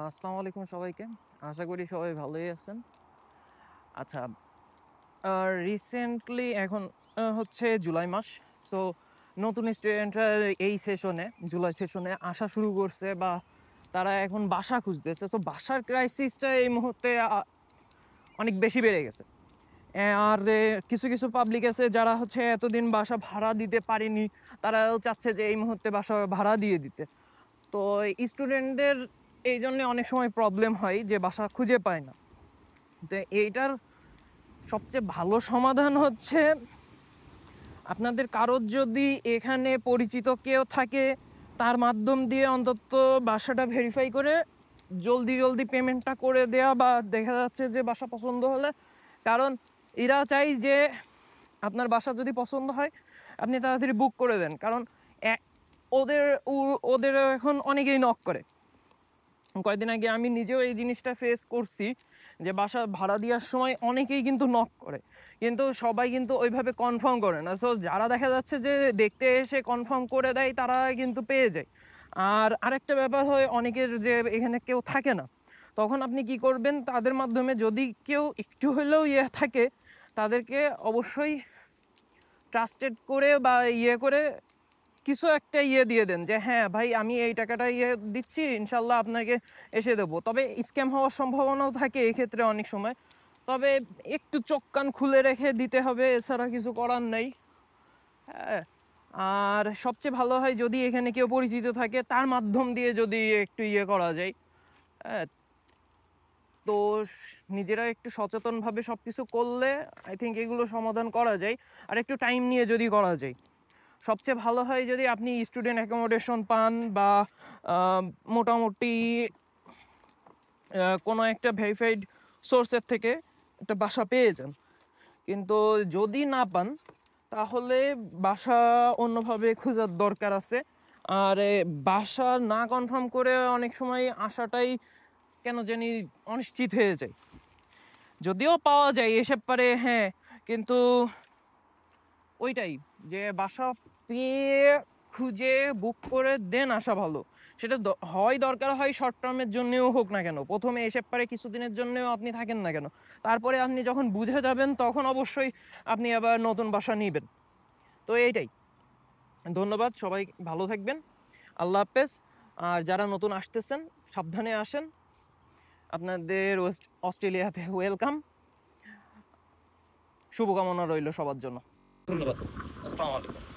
আসসালামু আলাইকুম সবাইকে। আশা করি সবাই ভালোই আছেন। আচ্ছা, রিসেন্টলি এখন হচ্ছে জুলাই মাস। সো নতুন স্টুডেন্টরা এই সেশনে, জুলাই সেশনে আসা শুরু করছে বা তারা এখন বাসা খুঁজতেছে। সো বাসার ক্রাইসিসটা এই মুহূর্তে অনেক বেশি বেড়ে গেছে। আর কিছু কিছু পাবলিক আছে যারা হচ্ছে এতদিন বাসা ভাড়া দিতে পারেনি, তারাও চাচ্ছে যে এই মুহূর্তে বাসা ভাড়া দিয়ে দিতে। তো স্টুডেন্টদের এই জন্য অনেক সময় প্রবলেম হয় যে বাসা খুঁজে পায় না। তো এইটার সবচেয়ে ভালো সমাধান হচ্ছে, আপনাদের কারোর যদি এখানে পরিচিত কেউ থাকে, তার মাধ্যম দিয়ে অন্তত বাসাটা ভেরিফাই করে জলদি জলদি পেমেন্টটা করে দেওয়া, বা দেখা যাচ্ছে যে বাসা পছন্দ হলে, কারণ এরা চাই যে আপনার বাসা যদি পছন্দ হয় আপনি তাড়াতাড়ি বুক করে দেন। কারণ ওদের ওদের এখন অনেকেই নক করে। কয়েকদিন আগে আমি নিজেও এই জিনিসটা ফেস করছি যে বাসা ভাড়া দেওয়ার সময় অনেকেই কিন্তু নক করে, কিন্তু সবাই কিন্তু ওইভাবে কনফার্ম করে না। সো যারা দেখা যাচ্ছে যে দেখতে এসে কনফার্ম করে দেয় তারা কিন্তু পেয়ে যায়। আর আরেকটা ব্যাপার হয়, অনেকের যে এখানে কেউ থাকে না, তখন আপনি কি করবেন, তাদের মাধ্যমে যদি কেউ একটু হলেও থাকে, তাদেরকে অবশ্যই ট্রাস্টেড করে বা করে কিছু একটা দিয়ে দেন যে হ্যাঁ ভাই, আমি এই টাকাটা দিচ্ছি, ইনশাল্লাহ আপনাকে এসে দেবো। তবে স্ক্যাম হওয়ার সম্ভাবনাও থাকে এই ক্ষেত্রে অনেক সময়। তবে একটু চোখ কান খুলে রেখে দিতে হবে, এছাড়া কিছু করার নেই। হ্যাঁ, আর সবচেয়ে ভালো হয় যদি এখানে কেউ পরিচিত থাকে, তার মাধ্যম দিয়ে যদি একটু করা যায়। হ্যাঁ, তো নিজেরা একটু সচেতনভাবে সব কিছু করলে আই থিঙ্ক এগুলো সমাধান করা যায়। আর একটু টাইম নিয়ে যদি করা যায়, সবচেয়ে ভালো হয় যদি আপনি স্টুডেন্ট অ্যাকোমোডেশন পান, বা মোটামুটি কোনো একটা ভেরিফাইড সোর্সের থেকে একটা বাসা পেয়ে যান। কিন্তু যদি না পান, তাহলে বাসা অন্যভাবে খোঁজার দরকার আছে। আর বাসা না কনফার্ম করে অনেক সময় আসাটাই কেন জানি অনিশ্চিত হয়ে যায়। যদিও পাওয়া যায় এসব পারে, হ্যাঁ, কিন্তু ওইটাই যে বাসা পেয়ে খুঁজে বুক করে দেন আসা ভালো। সেটা হয় দরকার হয় শর্ট টার্মের জন্যও হোক না কেন, প্রথমে এসে পারে কিছুদিনের জন্যও আপনি থাকেন না কেন, তারপরে আপনি যখন বুঝে যাবেন তখন অবশ্যই আপনি আবার নতুন বাসা নিবেন। তো এইটাই। ধন্যবাদ, সবাই ভালো থাকবেন। আল্লাহ হাফেজ। আর যারা নতুন আসতেছেন, সাবধানে আসেন। আপনাদের অস্ট্রেলিয়াতে ওয়েলকাম। শুভকামনা রইল সবার জন্য। ধন্যবাদ। আসসালামু আলাইকুম।